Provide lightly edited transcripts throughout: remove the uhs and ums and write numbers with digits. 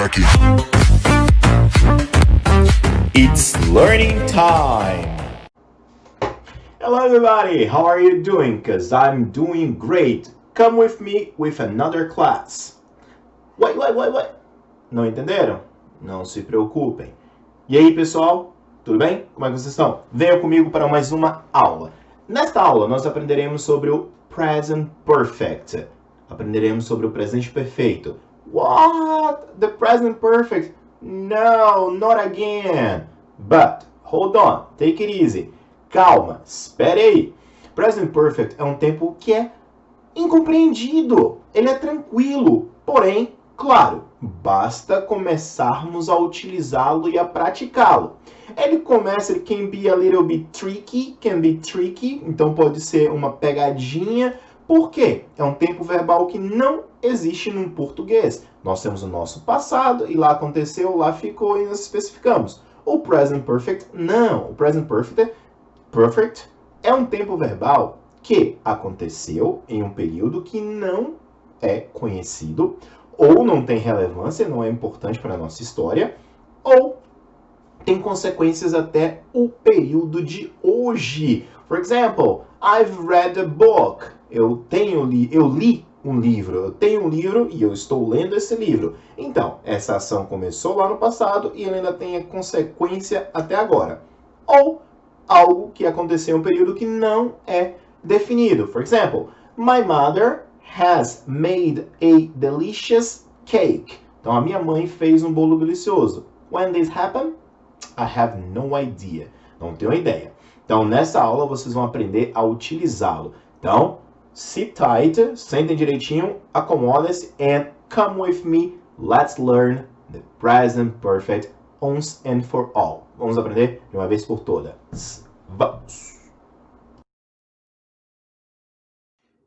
aqui. It's learning time! Hello everybody, how are you doing? Cause I'm doing great. Come with me with another class. What? Não entenderam? Não se preocupem. E aí pessoal, tudo bem? Como é que vocês estão? Venham comigo para mais uma aula. Nesta aula nós aprenderemos sobre o present perfect. Aprenderemos sobre o presente perfeito. What? The present perfect? No, not again. But, hold on, take it easy. Calma, espere aí. Present perfect é um tempo que é incompreendido. Ele é tranquilo, porém, claro, basta começarmos a utilizá-lo e a praticá-lo. Ele can be a little bit tricky, então pode ser uma pegadinha. Por quê? É um tempo verbal que não existe no português. Nós temos o nosso passado, e lá aconteceu, lá ficou, e nós especificamos. O present perfect, não. O present perfect é um tempo verbal que aconteceu em um período que não é conhecido, ou não tem relevância, não é importante para a nossa história, ou tem consequências até o período de hoje. For example, I've read a book. Eu li um livro. Eu tenho um livro e eu estou lendo esse livro. Então, essa ação começou lá no passado e ela ainda tem a consequência até agora. Ou algo que aconteceu em um período que não é definido. For example, my mother has made a delicious cake. Então, a minha mãe fez um bolo delicioso. When this happened? I have no idea. Não tenho ideia. Então, nessa aula, vocês vão aprender a utilizá-lo. Então, sit tight, sentem direitinho, acomodem-se and come with me. Let's learn the present perfect once and for all. Vamos aprender de uma vez por todas. Vamos!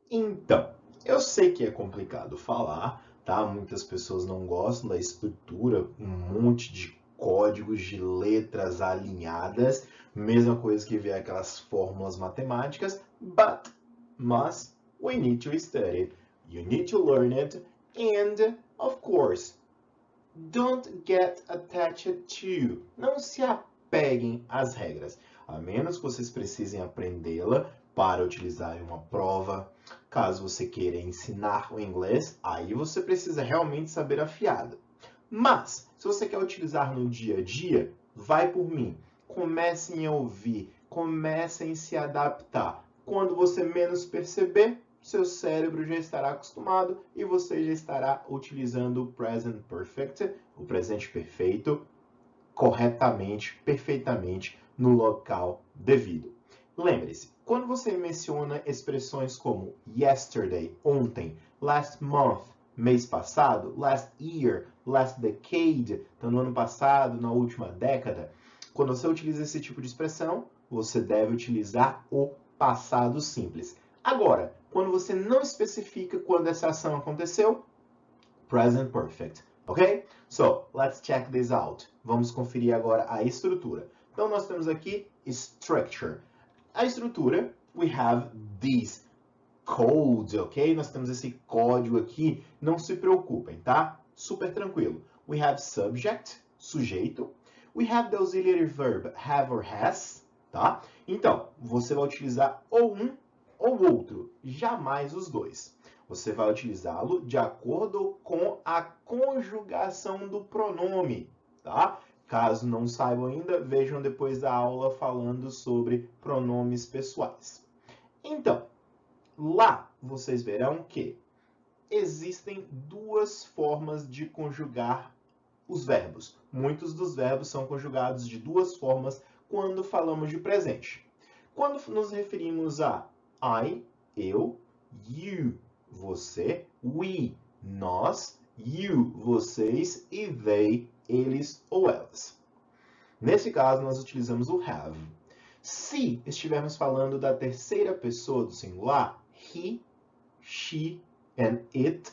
Então, eu sei que é complicado falar, tá? Muitas pessoas não gostam da estrutura, um monte de códigos de letras alinhadas, mesma coisa que ver aquelas fórmulas matemáticas, mas we need to study it. You need to learn it, and of course, don't get attached to. Não se apeguem às regras, a menos que vocês precisem aprendê-la para utilizar em uma prova. Caso você queira ensinar o inglês, aí você precisa realmente saber afiado. Mas, se você quer utilizar no dia a dia, vai por mim. Comecem a ouvir, comecem a se adaptar. Quando você menos perceber, seu cérebro já estará acostumado e você já estará utilizando o present perfect, o presente perfeito, corretamente, perfeitamente, no local devido. Lembre-se, quando você menciona expressões como yesterday, ontem, last month, mês passado, last year, last decade, então no ano passado, na última década, quando você utiliza esse tipo de expressão, você deve utilizar o passado simples. Agora, quando você não especifica quando essa ação aconteceu, present perfect, ok? So, let's check this out. Vamos conferir agora a estrutura. Então, nós temos aqui structure. A estrutura, we have this code, ok? Nós temos esse código aqui, não se preocupem, tá? Super tranquilo. We have subject, sujeito. We have the auxiliary verb have or has, tá? Então, você vai utilizar ou um ou outro, jamais os dois. Você vai utilizá-lo de acordo com a conjugação do pronome, tá? Caso não saibam ainda, vejam depois da aula falando sobre pronomes pessoais. Então, lá vocês verão que existem duas formas de conjugar os verbos. Muitos dos verbos são conjugados de duas formas quando falamos de presente. Quando nos referimos a I, eu, you, você, we, nós, you, vocês e they, eles ou elas. Nesse caso, nós utilizamos o have. Se estivermos falando da terceira pessoa do singular, he, she and it,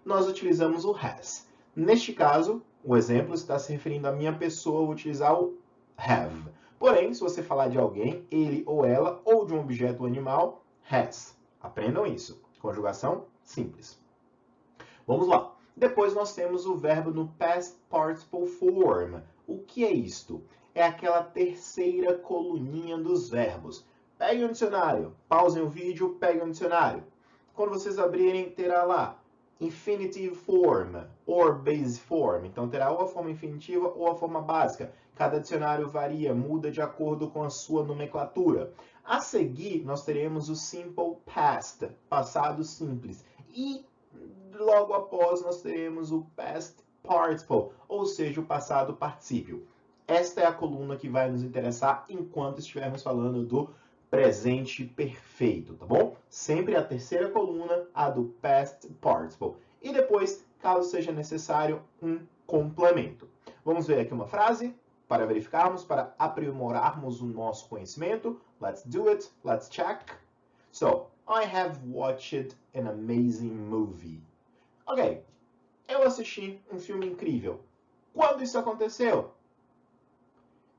nós utilizamos o has. Neste caso, o exemplo está se referindo à minha pessoa, eu vou utilizar o have. Porém, se você falar de alguém, ele ou ela, ou de um objeto ou animal, has. Aprendam isso. Conjugação simples. Vamos lá. Depois nós temos o verbo no past participle form. O que é isto? É aquela terceira coluninha dos verbos. Peguem o dicionário, pausem o vídeo, peguem o dicionário. Quando vocês abrirem, terá lá infinitive form or base form. Então terá ou a forma infinitiva ou a forma básica. Cada dicionário varia, muda de acordo com a sua nomenclatura. A seguir, nós teremos o simple past, passado simples. E logo após nós teremos o past participle, ou seja, o passado particípio. Esta é a coluna que vai nos interessar enquanto estivermos falando do presente perfeito, tá bom? Sempre a terceira coluna, a do past participle. E depois, caso seja necessário, um complemento. Vamos ver aqui uma frase para verificarmos, para aprimorarmos o nosso conhecimento. Let's do it. Let's check. So, I have watched an amazing movie. Ok, eu assisti um filme incrível. Quando isso aconteceu?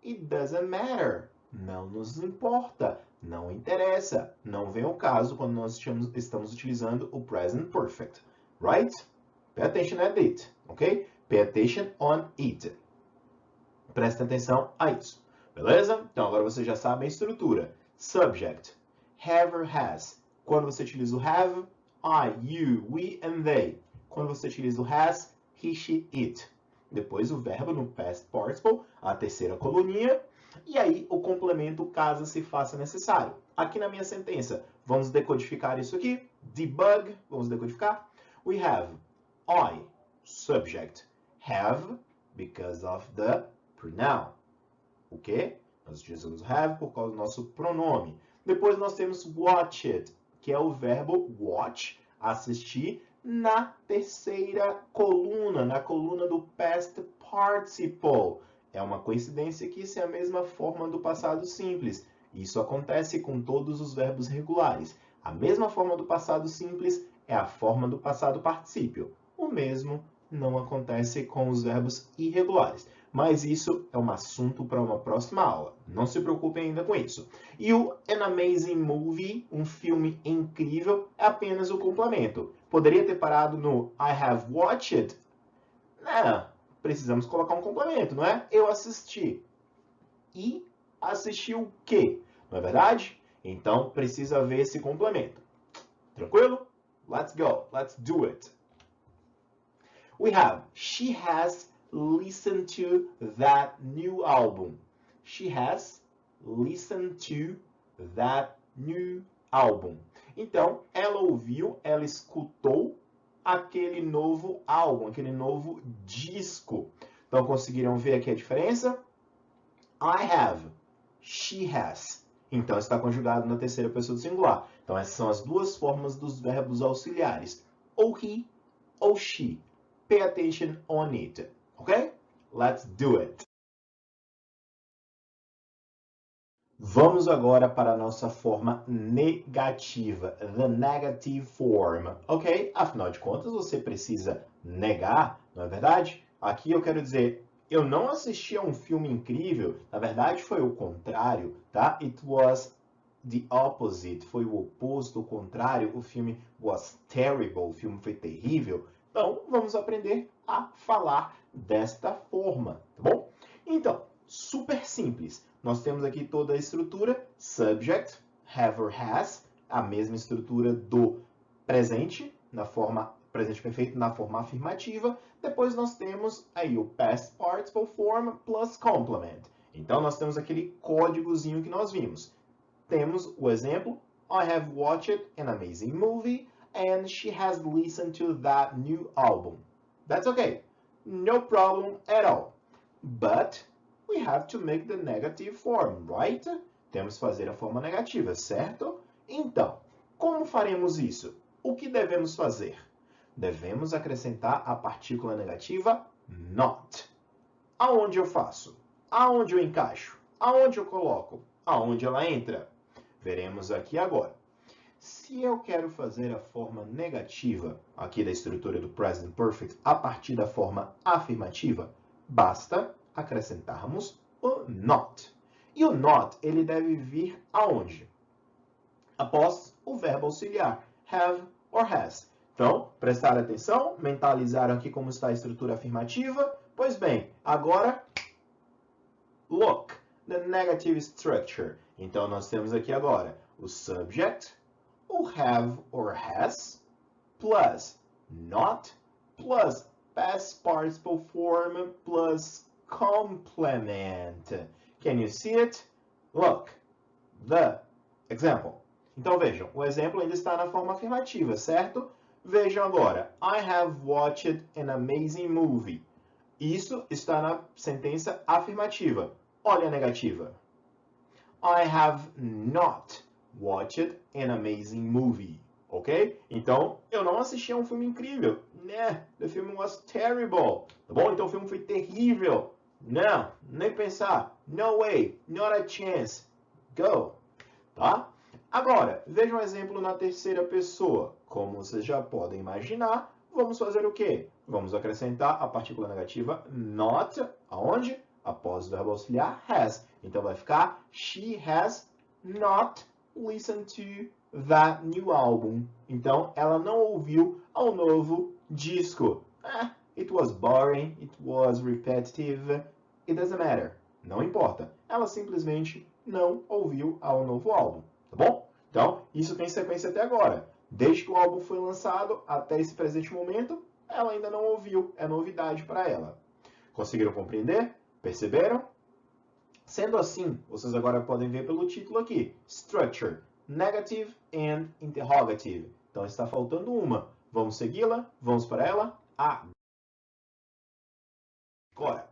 It doesn't matter. Não nos importa. Não interessa. Não vem ao caso quando nós estamos utilizando o present perfect. Right? Pay attention at it. Ok? Pay attention on it. Presta atenção a isso. Beleza? Então agora você já sabe a estrutura. Subject. Have or has. Quando você utiliza o have, I, you, we and they. Quando você utiliza o has, he, she, it. Depois o verbo no past participle, a terceira coluninha. E aí o complemento caso se faça necessário. Aqui na minha sentença, vamos decodificar isso aqui. Debug, vamos decodificar. We have I, subject. Have, because of the pronoun. O quê? Nós utilizamos have por causa do nosso pronome. Depois nós temos watched, que é o verbo watch, assistir, na terceira coluna, na coluna do past participle. É uma coincidência que isso é a mesma forma do passado simples. Isso acontece com todos os verbos regulares. A mesma forma do passado simples é a forma do passado particípio. O mesmo não acontece com os verbos irregulares. Mas isso é um assunto para uma próxima aula. Não se preocupem ainda com isso. E o An Amazing Movie, um filme incrível, é apenas o complemento. Poderia ter parado no I have watched? Não, precisamos colocar um complemento, não é? Eu assisti. E assisti o quê? Não é verdade? Então precisa haver esse complemento. Tranquilo? Let's go. Let's do it. We have, she has listened to that new album. She has listened to that new album. Então, ela ouviu, ela escutou aquele novo álbum, aquele novo disco. Então, conseguiram ver aqui a diferença? I have, she has. Então, está conjugado na terceira pessoa do singular. Então, essas são as duas formas dos verbos auxiliares. Ou he, ou she. Pay attention on it. Ok? Let's do it. Vamos agora para a nossa forma negativa, the negative form, ok? Afinal de contas, você precisa negar, não é verdade? Aqui eu quero dizer, eu não assisti a um filme incrível, na verdade foi o contrário, tá? It was the opposite, foi o oposto, o contrário, o filme was terrible, o filme foi terrível. Então, vamos aprender a falar desta forma, tá bom? Então, super simples. Nós temos aqui toda a estrutura, subject, have or has, a mesma estrutura do presente, na forma presente perfeito, na forma afirmativa. Depois nós temos aí o past participle form plus complement. Então, nós temos aquele códigozinho que nós vimos. Temos o exemplo, I have watched an amazing movie and she has listened to that new album. That's okay. No problem at all. But we have to make the negative form, right? Temos que fazer a forma negativa, certo? Então, como faremos isso? O que devemos fazer? Devemos acrescentar a partícula negativa not. Aonde eu faço? Aonde eu encaixo? Aonde eu coloco? Aonde ela entra? Veremos aqui agora. Se eu quero fazer a forma negativa aqui da estrutura do present perfect a partir da forma afirmativa, basta acrescentarmos o not. E o not, ele deve vir aonde? Após o verbo auxiliar, have or has. Então, prestaram atenção? Mentalizaram aqui como está a estrutura afirmativa? Pois bem, agora, look, the negative structure. Então, nós temos aqui agora o subject, o have or has, plus not, plus past participle form, plus complement. Can you see it? Look, the example. Então, vejam, o exemplo ainda está na forma afirmativa, certo? Vejam agora. I have watched an amazing movie. Isso está na sentença afirmativa. Olha a negativa. I have not watched an amazing movie. Ok? Então, eu não assisti a um filme incrível. Né? The film was terrible. Tá bom? Então, o filme foi terrível. Não, nem pensar. No way, not a chance. Go. Tá? Agora, veja um exemplo na terceira pessoa. Como vocês já podem imaginar, vamos fazer o quê? Vamos acrescentar a partícula negativa not, aonde? Após o verbo auxiliar has. Então vai ficar she has not listened to that new album. Então ela não ouviu ao novo disco. It was boring, it was repetitive, it doesn't matter. Não importa. Ela simplesmente não ouviu ao novo álbum. Tá bom? Então, isso tem sequência até agora. Desde que o álbum foi lançado até esse presente momento, ela ainda não ouviu. É novidade para ela. Conseguiram compreender? Perceberam? Sendo assim, vocês agora podem ver pelo título aqui. Structure, negative and interrogative. Então, está faltando uma. Vamos segui-la? Vamos para ela? Agora,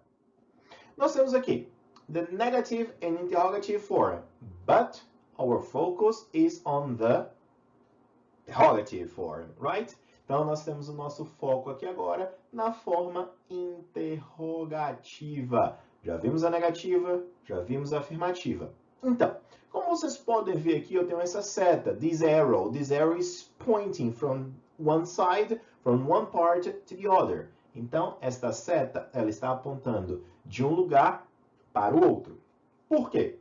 nós temos aqui the negative and interrogative form, but our focus is on the interrogative form, right? Então, nós temos o nosso foco aqui agora na forma interrogativa. Já vimos a negativa, já vimos a afirmativa. Então, como vocês podem ver aqui, eu tenho essa seta, this arrow. This arrow is pointing from one side, from one part to the other. Então, esta seta, ela está apontando de um lugar para o outro. Por quê?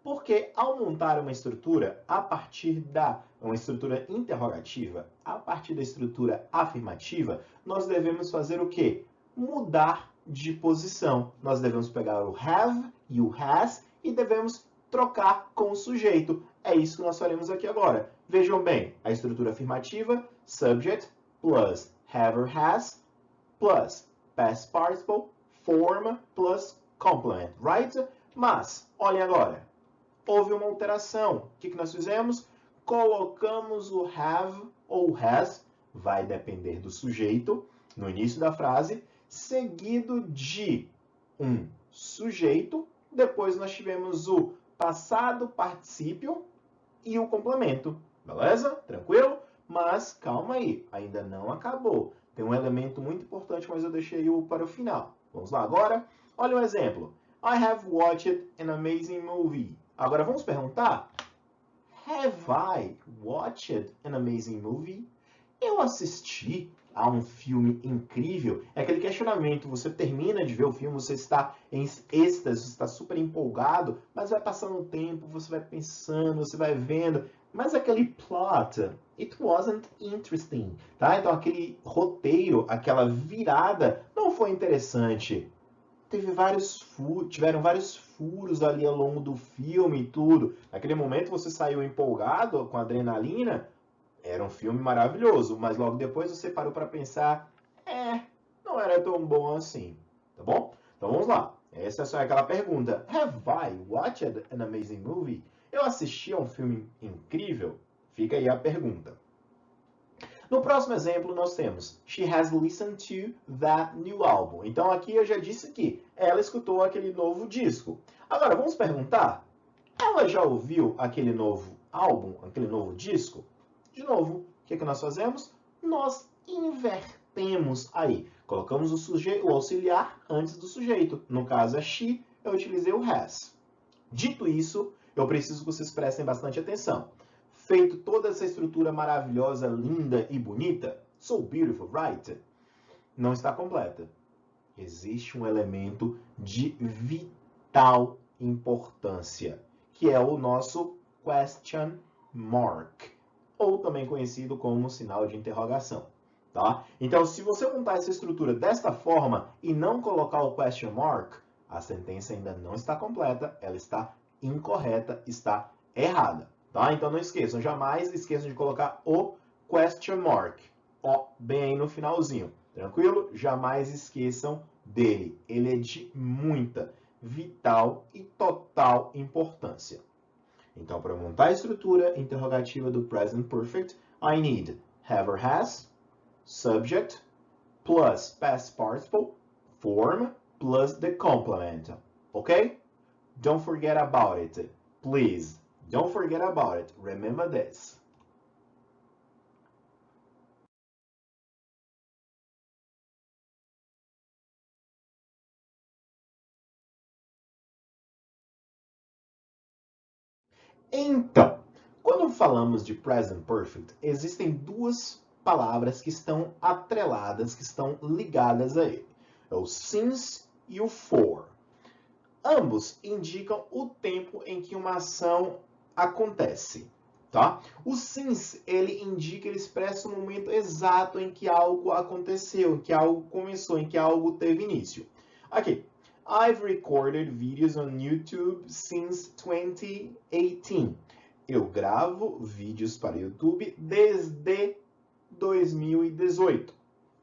Porque ao montar uma estrutura a partir da uma estrutura interrogativa, a partir da estrutura afirmativa, nós devemos fazer o quê? Mudar de posição. Nós devemos pegar o have e o has e devemos trocar com o sujeito. É isso que nós faremos aqui agora. Vejam bem, a estrutura afirmativa, subject plus have or has plus past participle, form plus complement, right? Mas, olhem agora. Houve uma alteração. O que nós fizemos? Colocamos o have ou has, vai depender do sujeito, no início da frase, seguido de um sujeito. Depois nós tivemos o passado particípio e o complemento. Beleza? Tranquilo? Mas calma aí, ainda não acabou. Tem um elemento muito importante, mas eu deixei-o para o final. Vamos lá agora? Olha um exemplo. I have watched an amazing movie. Agora vamos perguntar, have I watched an amazing movie? Eu assisti a um filme incrível? É aquele questionamento, você termina de ver o filme, você está em êxtase, você está super empolgado, mas vai passando o tempo, você vai pensando, você vai vendo, mas aquele plot, it wasn't interesting, tá? Então aquele roteiro, aquela virada não foi interessante. Tiveram vários furos ali ao longo do filme e tudo. Naquele momento você saiu empolgado, com adrenalina, era um filme maravilhoso, mas logo depois você parou para pensar, não era tão bom assim, tá bom? Então vamos lá. Essa é só aquela pergunta. Have I watched an amazing movie? Eu assisti a um filme incrível? Fica aí a pergunta. No próximo exemplo, nós temos She has listened to that new album. Então, aqui eu já disse que ela escutou aquele novo disco. Agora, vamos perguntar, ela já ouviu aquele novo álbum, aquele novo disco? De novo, o que nós fazemos? Nós invertemos aí. Colocamos o auxiliar antes do sujeito. No caso, é she, eu utilizei o has. Dito isso, eu preciso que vocês prestem bastante atenção. Feito toda essa estrutura maravilhosa, linda e bonita, so beautiful, right? Não está completa. Existe um elemento de vital importância, que é o nosso question mark. ou também conhecido como sinal de interrogação. Tá? Então, se você montar essa estrutura desta forma e não colocar o question mark, a sentença ainda não está completa, ela está incorreta, está errada. Tá? Então, não esqueçam, jamais esqueçam de colocar o question mark, ó, bem aí no finalzinho. Tranquilo? Jamais esqueçam dele. Ele é de muita, vital e total importância. Então, para montar a estrutura interrogativa do present perfect, I need have or has, subject, plus past participle, form, plus the complement. Okay? Don't forget about it. Please, don't forget about it. Remember this. Então, quando falamos de present perfect, existem duas palavras que estão atreladas, que estão ligadas a ele. É o since e o for. Ambos indicam o tempo em que uma ação acontece, tá? O since, ele indica, ele expressa o momento exato em que algo aconteceu, em que algo começou, em que algo teve início. Aqui, I've recorded videos on YouTube since 2018. Eu gravo vídeos para o YouTube desde 2018.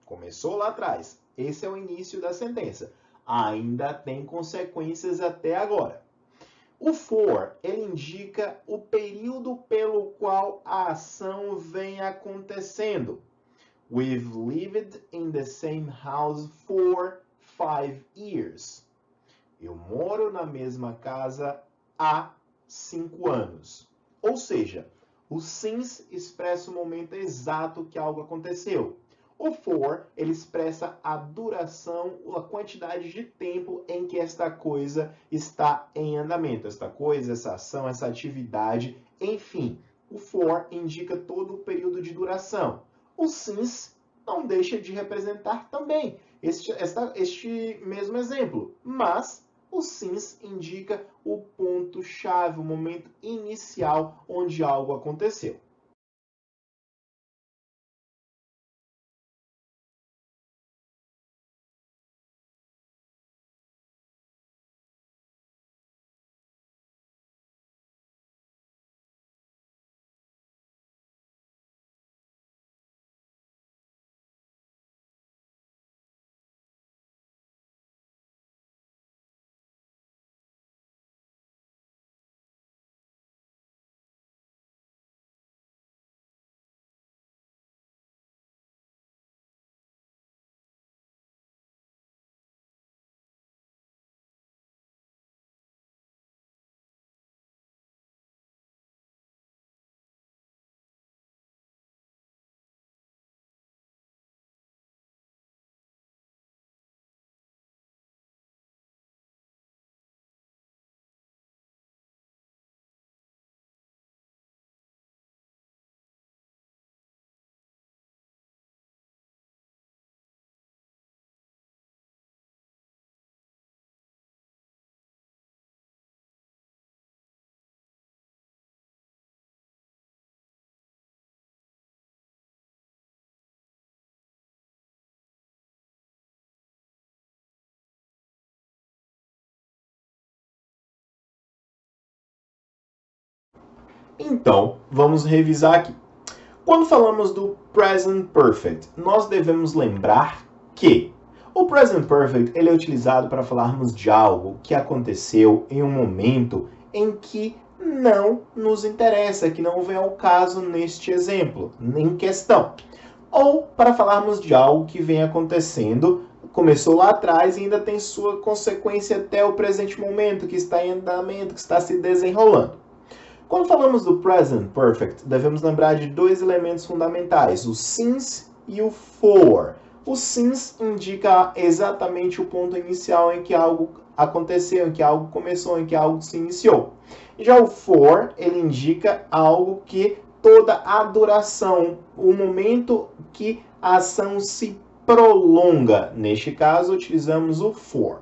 Começou lá atrás. Esse é o início da sentença. Ainda tem consequências até agora. O for, ele indica o período pelo qual a ação vem acontecendo. We've lived in the same house for 5 years. Eu moro na mesma casa há 5 anos. Ou seja, o since expressa o momento exato que algo aconteceu. O for, ele expressa a duração, a quantidade de tempo em que esta coisa está em andamento. Esta coisa, essa ação, essa atividade, enfim. O for indica todo o período de duração. O since não deixa de representar também este mesmo exemplo, mas o since indica o ponto-chave, o momento inicial onde algo aconteceu. Então, vamos revisar aqui. Quando falamos do present perfect, nós devemos lembrar que o present perfect ele é utilizado para falarmos de algo que aconteceu em um momento em que não nos interessa, que não vem ao caso neste exemplo, em questão. Ou para falarmos de algo que vem acontecendo, começou lá atrás e ainda tem sua consequência até o presente momento, que está em andamento, que está se desenrolando. Quando falamos do present perfect, devemos lembrar de dois elementos fundamentais, o since e o for. O since indica exatamente o ponto inicial em que algo aconteceu, em que algo começou, em que algo se iniciou. Já o for, ele indica algo que toda a duração, o momento que a ação se prolonga. Neste caso, utilizamos o for.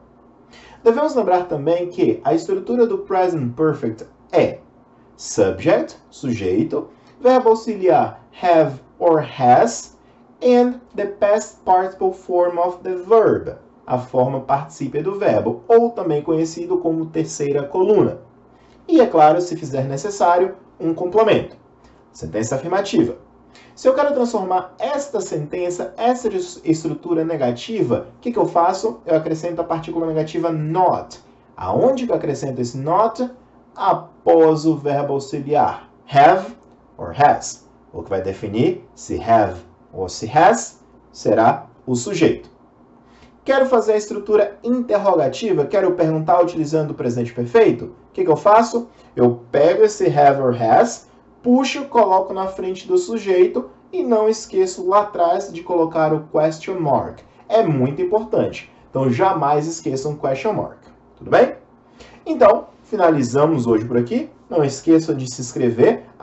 Devemos lembrar também que a estrutura do present perfect é subject, sujeito, verbo auxiliar have or has, and the past participle form of the verb, a forma particípia do verbo, ou também conhecido como terceira coluna. E, é claro, se fizer necessário, um complemento. Sentença afirmativa. Se eu quero transformar esta sentença, essa estrutura negativa, o que eu faço? Eu acrescento a partícula negativa not. Aonde que eu acrescento esse not? Após o verbo auxiliar have or has. O que vai definir se have ou se has será o sujeito. Quero fazer a estrutura interrogativa, quero perguntar utilizando o presente perfeito. O que eu faço? Eu pego esse have or has, puxo, coloco na frente do sujeito e não esqueço lá atrás de colocar o question mark. É muito importante. Então, jamais esqueçam o question mark. Tudo bem? Então, finalizamos hoje por aqui. Não esqueçam de se inscrever,